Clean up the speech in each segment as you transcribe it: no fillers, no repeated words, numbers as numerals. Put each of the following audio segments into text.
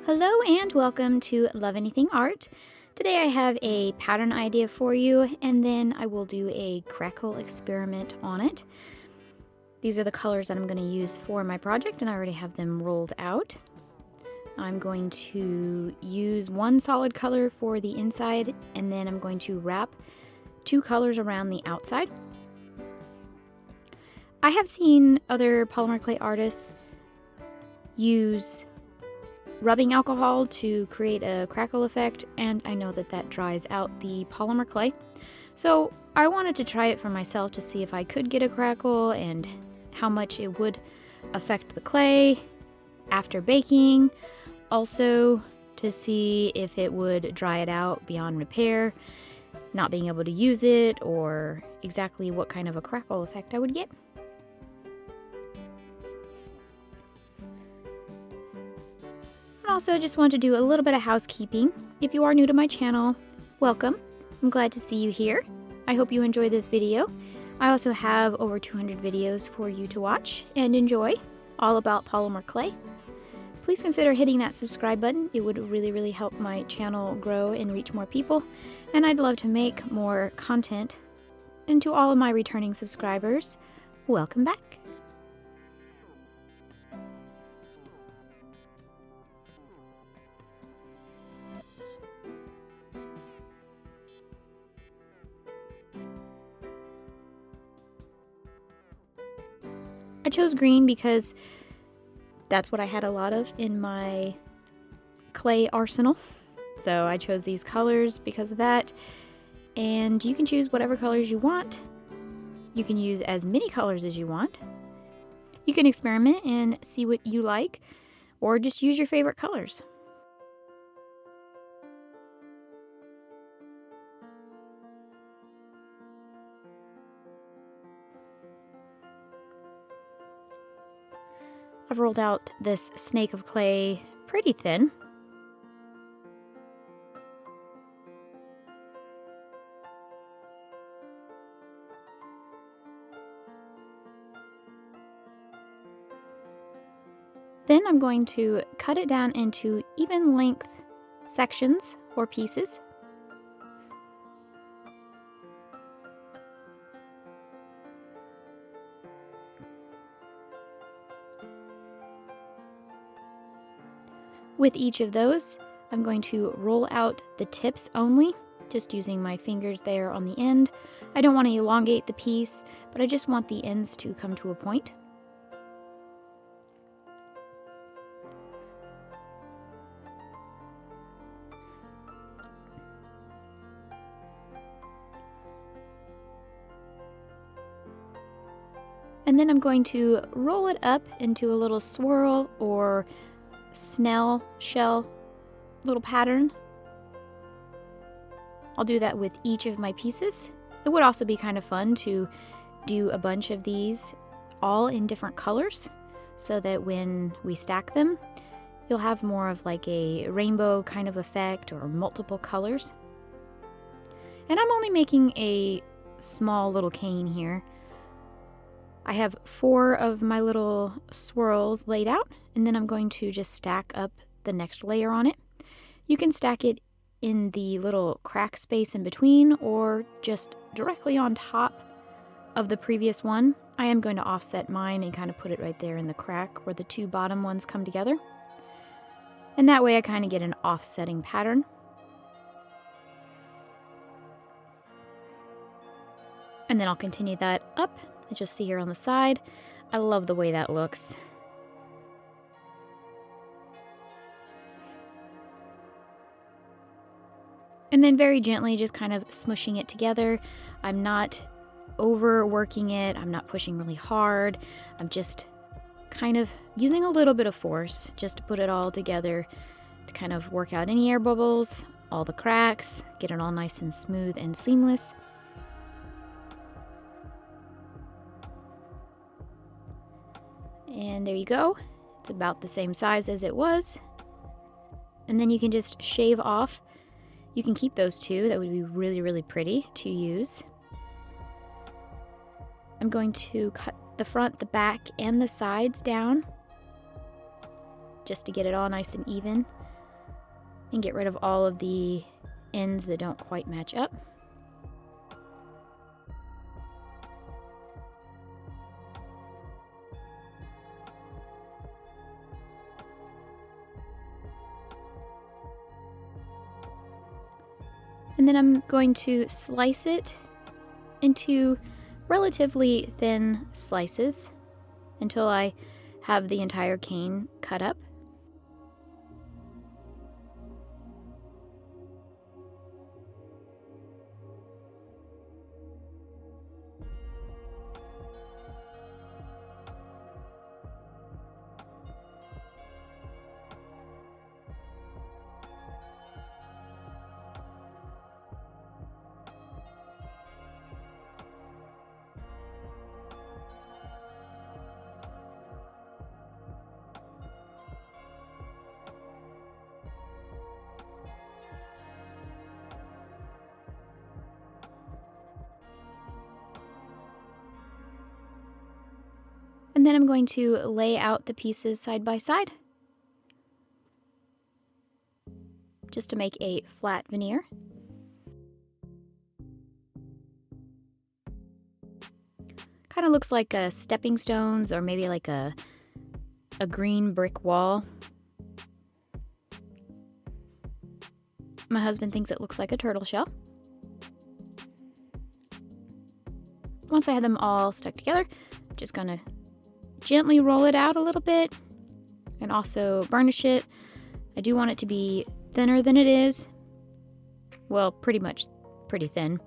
Hello and welcome to Love Anything Art. Today I have a pattern idea for you, and then I will do a Crackle experiment on it. These are the colors that I'm going to use for my project, and I already have them rolled out. I'm going to use one solid color for the inside, and then I'm going to wrap two colors around the outside. I have seen other polymer clay artists use rubbing alcohol to create a crackle effect, and I know that dries out the polymer clay. So I wanted to try it for myself to see if I could get a crackle and how much it would affect the clay after baking. Also to see if it would dry it out beyond repair, not being able to use it, or exactly what kind of a crackle effect I would get. Also, just want to do a little bit of housekeeping. If you are new to my channel, welcome. I'm glad to see you here. I hope you enjoy this video. I also have over 200 videos for you to watch and enjoy, all about polymer clay. Please consider hitting that subscribe button. It would really help my channel grow and reach more people, and I'd love to make more content. And to all of my returning subscribers, welcome back. I chose green because that's what I had a lot of in my clay arsenal. So I chose these colors because of that. And you can choose whatever colors you want. You can use as many colors as you want. You can experiment and see what you like, or just use your favorite colors. I've rolled out this snake of clay pretty thin. Then I'm going to cut it down into even length sections or pieces. With each of those, I'm going to roll out the tips only, just using my fingers there on the end. I don't want to elongate the piece, but I just want the ends to come to a point. And then I'm going to roll it up into a little swirl or snail shell little pattern. I'll do that with each of my pieces. It would also be kind of fun to do a bunch of these all in different colors, so that when we stack them, you'll have more of like a rainbow kind of effect, or multiple colors. And I'm only making a small little cane here. I have 4 of my little swirls laid out, and then I'm going to just stack up the next layer on it. You can stack it in the little crack space in between, or just directly on top of the previous one. I am going to offset mine and kind of put it right there in the crack where the 2 bottom ones come together. And that way I kind of get an offsetting pattern. And then I'll continue that up. As you'll see here on the side. I love the way that looks. And then very gently just kind of smushing it together. I'm not overworking it. I'm not pushing really hard. I'm just kind of using a little bit of force just to put it all together, to kind of work out any air bubbles, all the cracks, get it all nice and smooth and seamless. And there you go. It's about the same size as it was. And then you can just shave off. You can keep those 2. That would be really pretty to use. I'm going to cut the front, the back, and the sides down, just to get it all nice and even. and get rid of all of the ends that don't quite match up. And then I'm going to slice it into relatively thin slices until I have the entire cane cut up. And then I'm going to lay out the pieces side by side, just to make a flat veneer. Kind of looks like stepping stones, or maybe like a green brick wall. My husband thinks it looks like a turtle shell. Once I have them all stuck together, I'm just gonna gently roll it out a little bit and also burnish it. I do want it to be thinner than it is. Well, pretty thin.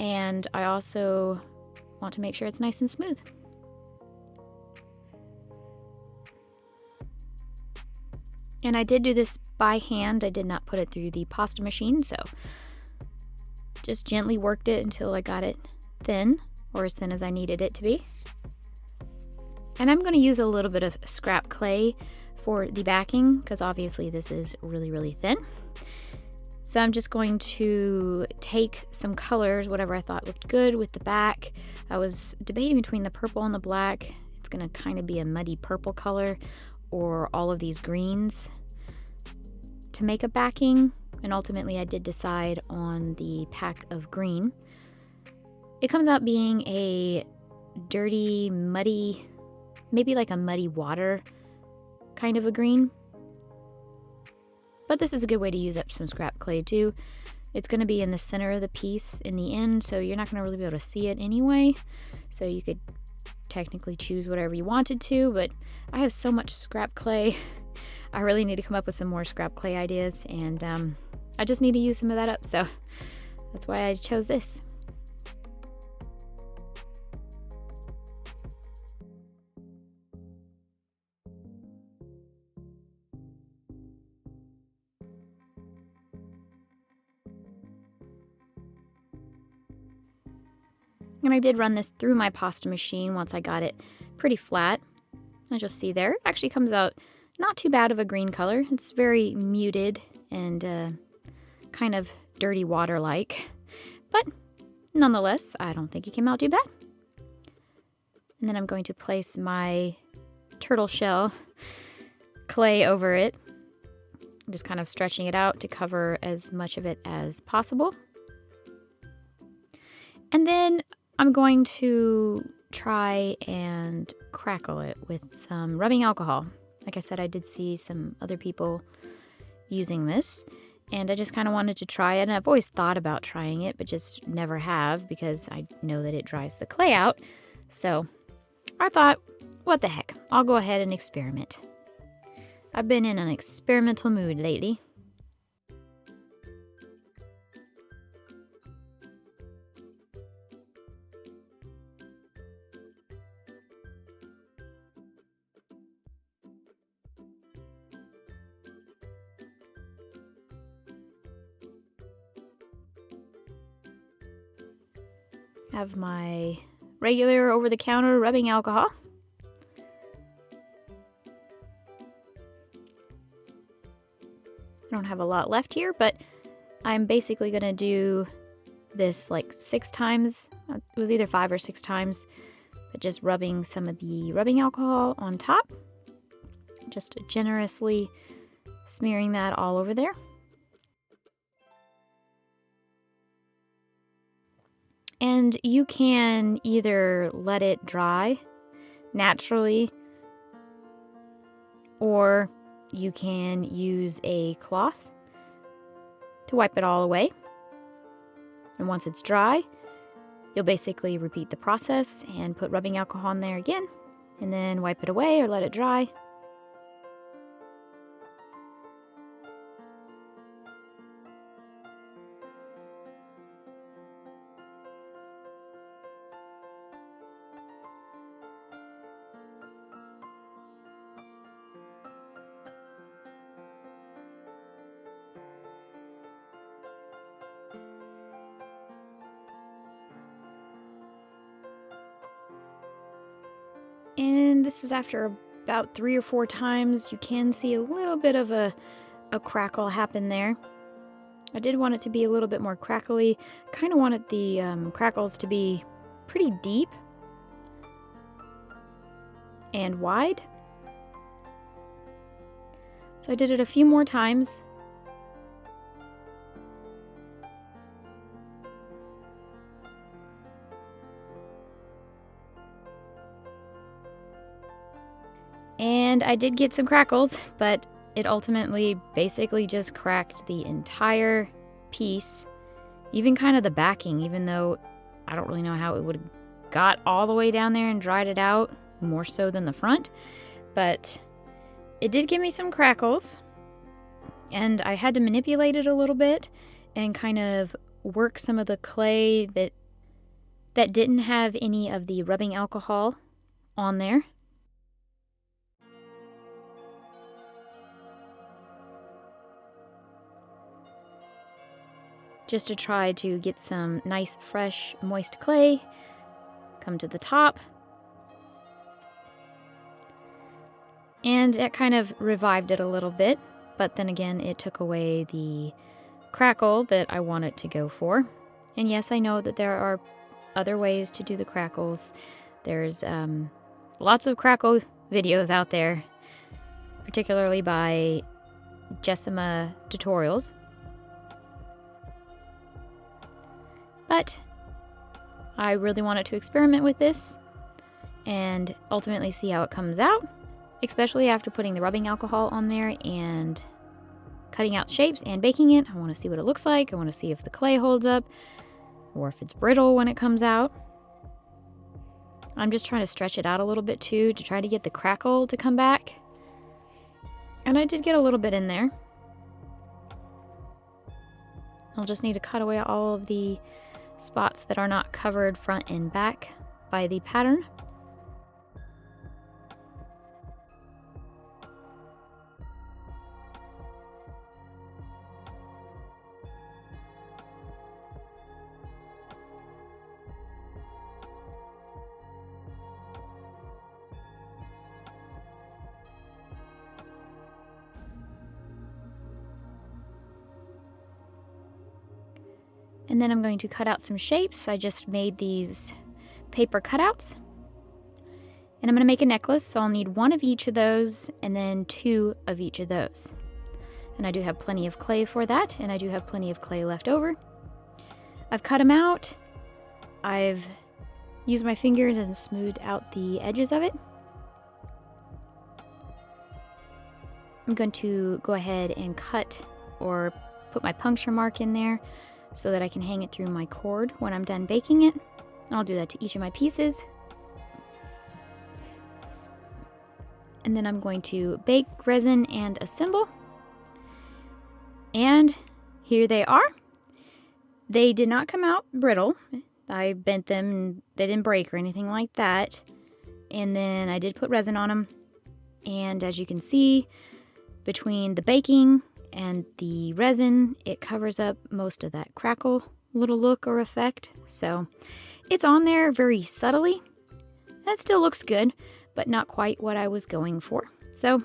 And I also want to make sure it's nice and smooth. And I did do this by hand. I did not put it through the pasta machine, so just gently worked it until I got it thin, or as thin as I needed it to be. And I'm going to use a little bit of scrap clay for the backing, because obviously this is really, really thin. So I'm just going to take some colors, whatever I thought looked good with the back. I was debating between the purple and the black. It's going to kind of be a muddy purple color, or all of these greens to make a backing. And ultimately I did decide on the pack of green. It comes out being a dirty, muddy, maybe like a muddy water kind of a green. But this is a good way to use up some scrap clay too. It's going to be in the center of the piece in the end, so you're not going to really be able to see it anyway. So you could technically choose whatever you wanted to, but I have so much scrap clay. I really need to come up with some more scrap clay ideas, and I just need to use some of that up, so that's why I chose this. And I did run this through my pasta machine once I got it pretty flat. As you'll see there, it actually comes out not too bad of a green color. It's very muted and kind of dirty water-like. But nonetheless, I don't think it came out too bad. And then I'm going to place my turtle shell clay over it. I'm just kind of stretching it out to cover as much of it as possible. And then I'm going to try and crackle it with some rubbing alcohol. Like I said, I did see some other people using this, and I just kind of wanted to try it. And I've always thought about trying it, but just never have, because I know that it dries the clay out. So I thought, what the heck, I'll go ahead and experiment. I've been in an experimental mood lately. Have my regular over-the-counter rubbing alcohol. I don't have a lot left here, but I'm basically going to do this like 6 times. It was either 5 or 6 times, but just rubbing some of the rubbing alcohol on top. Just generously smearing that all over there. And you can either let it dry naturally, or you can use a cloth to wipe it all away. And once it's dry, you'll basically repeat the process and put rubbing alcohol in there again, and then wipe it away or let it dry. And this is after about 3 or 4 times. You can see a little bit of a crackle happen there. I did want it to be a little bit more crackly. Kind of wanted the crackles to be pretty deep and wide. So I did it a few more times. And I did get some crackles, but it ultimately basically just cracked the entire piece, even kind of the backing, even though I don't really know how it would have got all the way down there and dried it out, more so than the front. But it did give me some crackles, and I had to manipulate it a little bit and kind of work some of the clay that didn't have any of the rubbing alcohol on there. Just to try to get some nice, fresh, moist clay come to the top. And it kind of revived it a little bit, but then again, it took away the crackle that I wanted to go for. And yes, I know that there are other ways to do the crackles. There's lots of crackle videos out there, particularly by Jessima Tutorials. But I really wanted to experiment with this and ultimately see how it comes out, especially after putting the rubbing alcohol on there and cutting out shapes and baking it. I want to see what it looks like. I want to see if the clay holds up or if it's brittle when it comes out. I'm just trying to stretch it out a little bit too to try to get the crackle to come back. And I did get a little bit in there. I'll just need to cut away all of the spots that are not covered front and back by the pattern. And then I'm going to cut out some shapes. I just made these paper cutouts. And I'm going to make a necklace, so I'll need 1 of each of those and then 2 of each of those. And I do have plenty of clay for that, and I do have plenty of clay left over. I've cut them out. I've used my fingers and smoothed out the edges of it. I'm going to go ahead and cut or put my puncture mark in there so that I can hang it through my cord when I'm done baking it. And I'll do that to each of my pieces. And then I'm going to bake, resin, and assemble. And here they are. They did not come out brittle. I bent them and they didn't break or anything like that. And then I did put resin on them. And as you can see, between the baking and the resin, it covers up most of that crackle little look or effect. So it's on there very subtly. That still looks good, but not quite what I was going for. So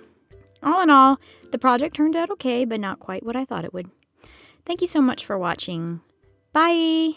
all in all, the project turned out okay, but not quite what I thought it would. Thank you so much for watching. Bye!